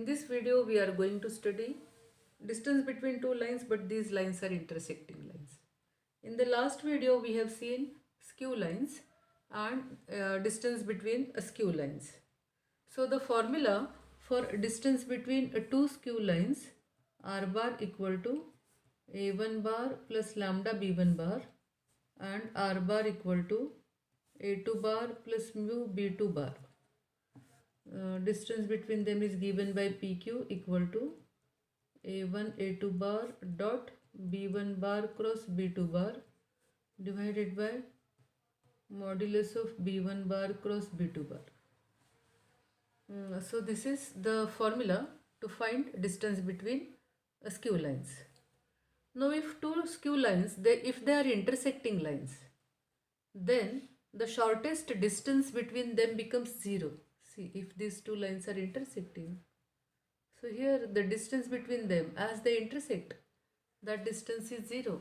In this video, we are going to study distance between two lines, but these lines are intersecting lines. In the last video, we have seen skew lines and distance between skew lines. So the formula for distance between two skew lines, r bar equal to a1 bar plus lambda b1 bar and r bar equal to a2 bar plus mu b2 bar. Distance between them is given by PQ equal to A1 A2 bar dot B1 bar cross B2 bar divided by modulus of B1 bar cross B2 bar. So this is the formula to find distance between skew lines. Now if two skew lines, if they are intersecting lines, then the shortest distance between them becomes 0. See, if these two lines are intersecting, so here the distance between them as they intersect, that distance is 0.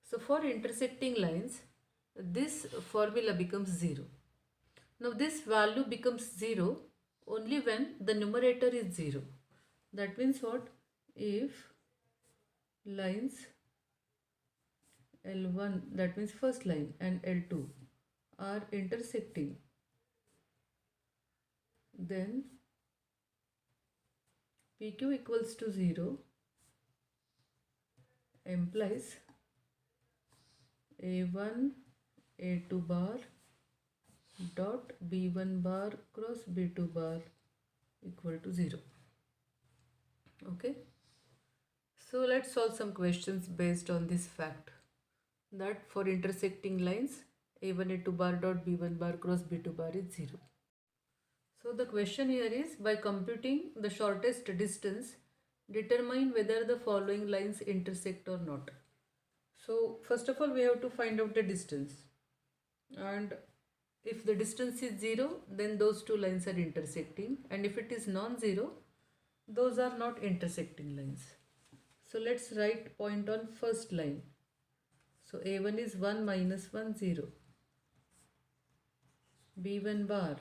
So for intersecting lines, this formula becomes 0. Now this value becomes 0 only when the numerator is 0. That means what? If lines L1, that means first line, and L2 are intersecting, then PQ equals to 0 implies A1 A2 bar dot B1 bar cross B2 bar equal to 0. Okay. So let's solve some questions based on this fact that for intersecting lines A1 A2 bar dot B1 bar cross B2 bar is 0. So the question here is, by computing the shortest distance, determine whether the following lines intersect or not. So first of all, we have to find out the distance, and if the distance is 0, then those two lines are intersecting, and if it is non-zero, those are not intersecting lines. So let's write point on first line. So A1 is 1 minus 1 0. B1 bar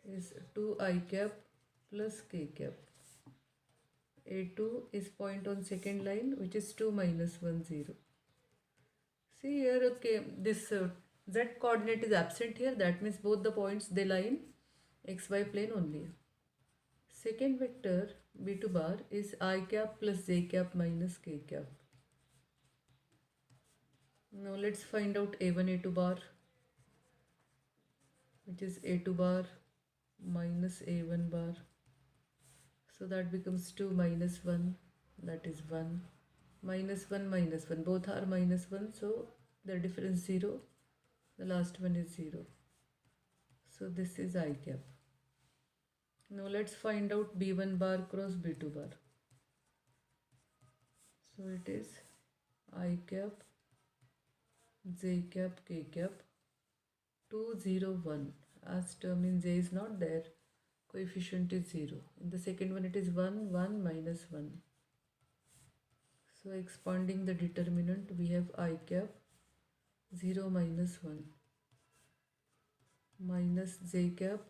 is 2 I cap plus k cap. A2 is point on second line, which is 2 minus 1 0. See here, okay, this z coordinate is absent here. That means both the points, they lie in xy plane only. Second vector B2 bar is I cap plus j cap minus k cap. Now let's find out A1 A2 bar, which is A2 bar minus A1 bar. So that becomes 2 minus 1, that is 1. Minus 1 minus 1, both are minus 1, so the difference 0. The last one is 0. So this is I cap. Now let's find out B1 bar cross B2 bar. So it is I cap, j cap, k cap, 2 0 1. As term in j is not there, coefficient is 0. In the second one it is 1 1 minus 1. So expanding the determinant, we have I cap 0 minus 1 minus j cap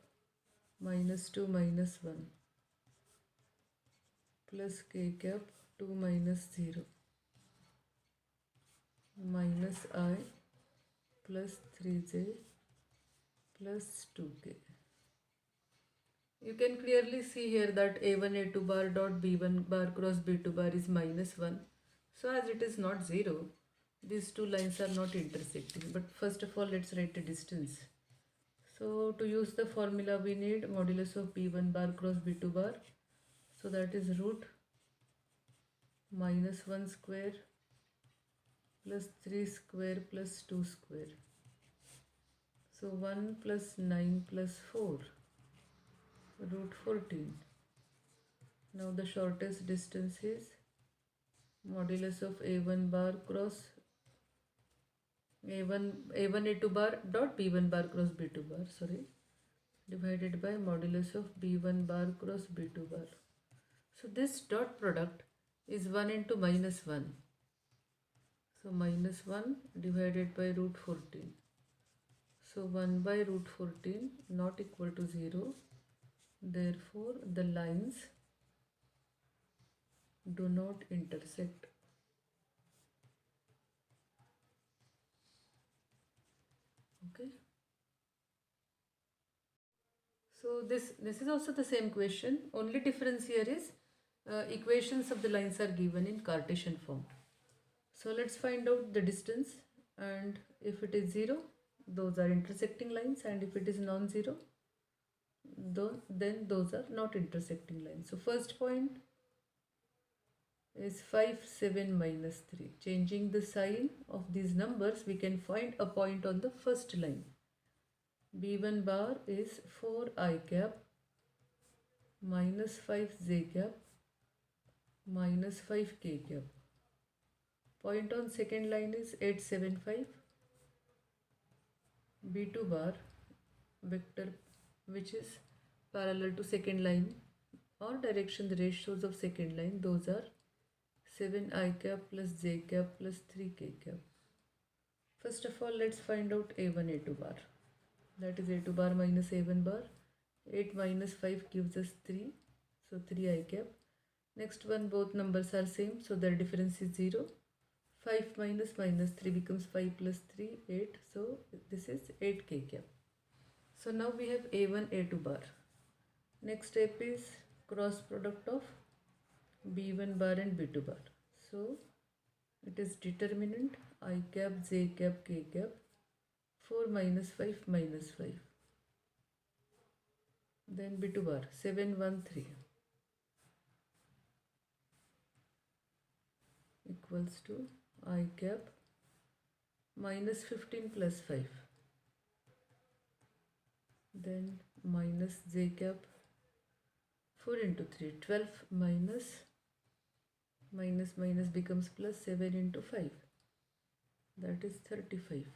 minus 2 minus 1 plus k cap 2 minus 0 minus I plus 3j plus 2k. You can clearly see here that A1 A2 bar dot B1 bar cross B2 bar is minus 1. So as it is not 0, these two lines are not intersecting. But first of all, let's write the distance. So to use the formula, we need modulus of B1 bar cross B2 bar. So that is root minus 1 square plus 3 square plus 2 square. So 1 plus 9 plus 4, root 14. Now the shortest distance is modulus of A1 bar cross A1 A2 bar dot B1 bar cross B2 bar, divided by modulus of B1 bar cross B2 bar. So this dot product is 1 into minus 1. So minus 1 divided by root 14. So 1 by root 14 not equal to 0. Therefore, the lines do not intersect. Okay. So this is also the same question. Only difference here is equations of the lines are given in Cartesian form. So let's find out the distance, and if it is 0, those are intersecting lines, and if it is non-zero, then those are not intersecting lines. So first point is 5, 7, minus 3. Changing the sign of these numbers, we can find a point on the first line. B1 bar is 4 I cap minus 5 j cap minus 5 k cap. Point on second line is 875. B2 bar vector which is parallel to second line or direction the ratios of second line, those are 7 I cap plus j cap plus 3 k cap. First of all, let's find out A1 A2 bar. That is A2 bar minus A1 bar. 8 minus 5 gives us 3. So 3 I cap. Next one, both numbers are same, so their difference is 0. 5 minus minus 3 becomes 5 plus 3, 8. So this is 8 k cap. So now we have A1 A2 bar. Next step is cross product of B1 bar and B2 bar. So it is determinant I cap j cap k cap. 4 minus 5 minus 5. Then B2 bar 7 1 3 equals to I cap minus 15 plus 5. Then minus j cap 4 into 3, 12 minus minus becomes plus 7 into 5. That is 35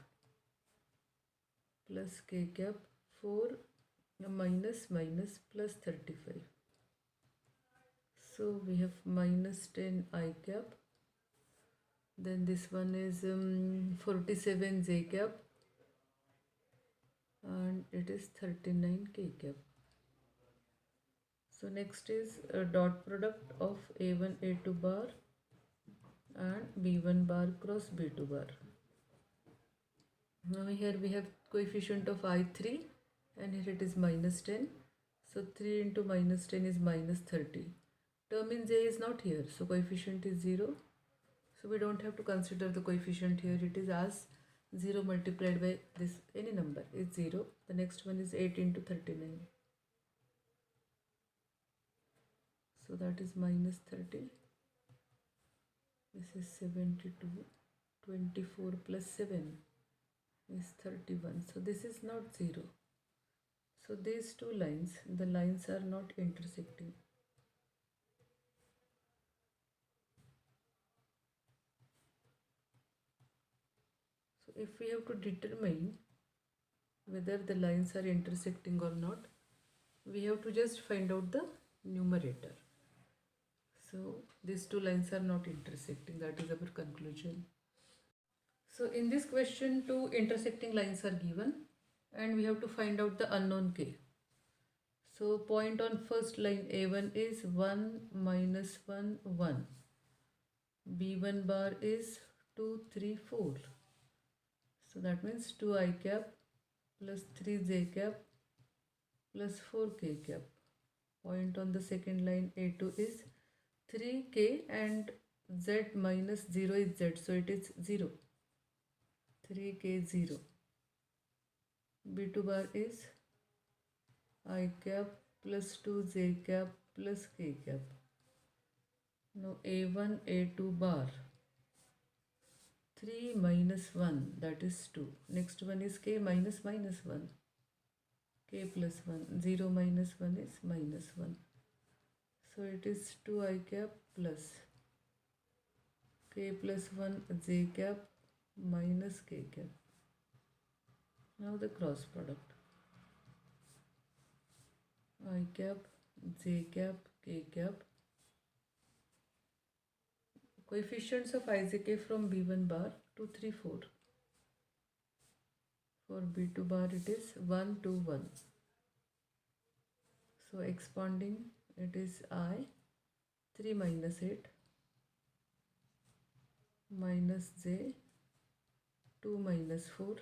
plus k cap 4 minus plus 35. So we have minus 10 I cap. Then this one is 47 j cap and it is 39 k cap. So next is a dot product of A1 A2 bar and B1 bar cross B2 bar. Now here we have coefficient of I3 and here it is minus 10. So 3 into minus 10 is minus 30. Term in j is not here, so coefficient is 0. So we don't have to consider the coefficient here. It is as 0 multiplied by this any number is 0. The next one is 8 into 39. So that is minus 30. This is 72. 24 plus 7 is 31. So this is not 0. So these two lines, the lines are not intersecting. So if we have to determine whether the lines are intersecting or not, we have to just find out the numerator. So these two lines are not intersecting. That is our conclusion. So in this question, two intersecting lines are given and we have to find out the unknown k. So point on first line A1 is 1 minus 1 1. B1 bar is 2 3 4. So that means 2 I cap plus 3 j cap plus 4 k cap. Point on the second line A2 is 3k and z minus 0 is z, so it is 0. 3k 0. B2 bar is I cap plus 2 j cap plus k cap. Now A1 A2 bar 3 minus 1, that is 2. Next one is k minus 1. K plus 1. 0 minus 1 is minus 1. So it is 2 I cap plus k plus 1 j cap minus k cap. Now the cross product. I cap, j cap, k cap. Coefficients of ijk from B1 bar 2 3 4. For B2 bar it is 1 2 1. So expanding, it is I 3 minus 8 minus j 2 minus 4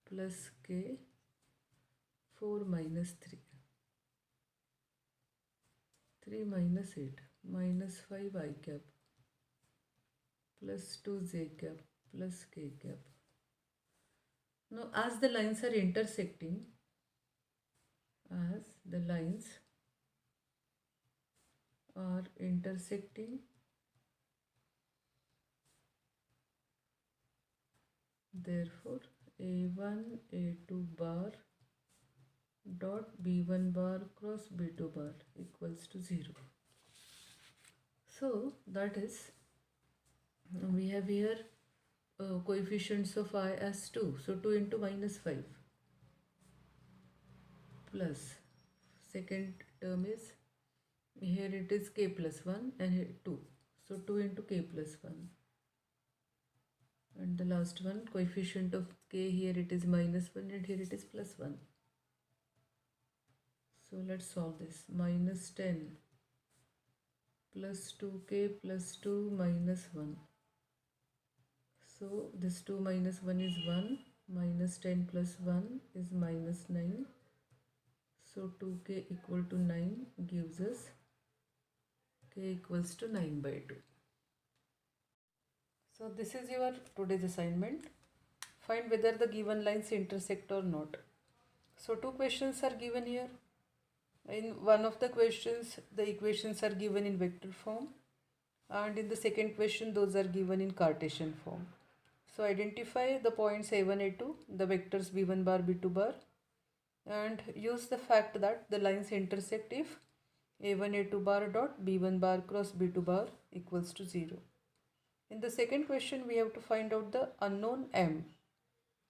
plus k 4 minus 3. 3 minus 8 minus 5 I cap plus 2 j cap plus k cap. Now as the lines are intersecting, therefore a1 a2 bar dot b1 bar cross b2 bar equals to 0. So that is, we have here coefficients of I as 2. So 2 into minus 5 plus second term is, here it is k plus 1 and here 2. So 2 into k plus 1. And the last one, coefficient of k, here it is minus 1 and here it is plus 1. So let's solve this. Minus 10 plus 2k plus 2 minus 1. So this 2 minus 1 is 1. Minus 10 plus 1 is minus 9. So 2k equal to 9 gives us k equals to 9 by 2. So this is your today's assignment. Find whether the given lines intersect or not. So two questions are given here. In one of the questions, the equations are given in vector form, and in the second question, those are given in Cartesian form. So identify the points a1, a2, the vectors b1 bar, b2 bar, and use the fact that the lines intersect if a1, a2 bar dot b1 bar cross b2 bar equals to 0. In the second question, we have to find out the unknown m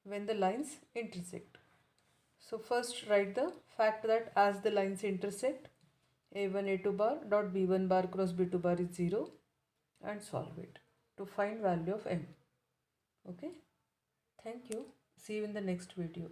when the lines intersect. So first write the fact that as the lines intersect, a1 a2 bar dot b1 bar cross b2 bar is 0, and solve it to find value of m. Okay, thank you. See you in the next video.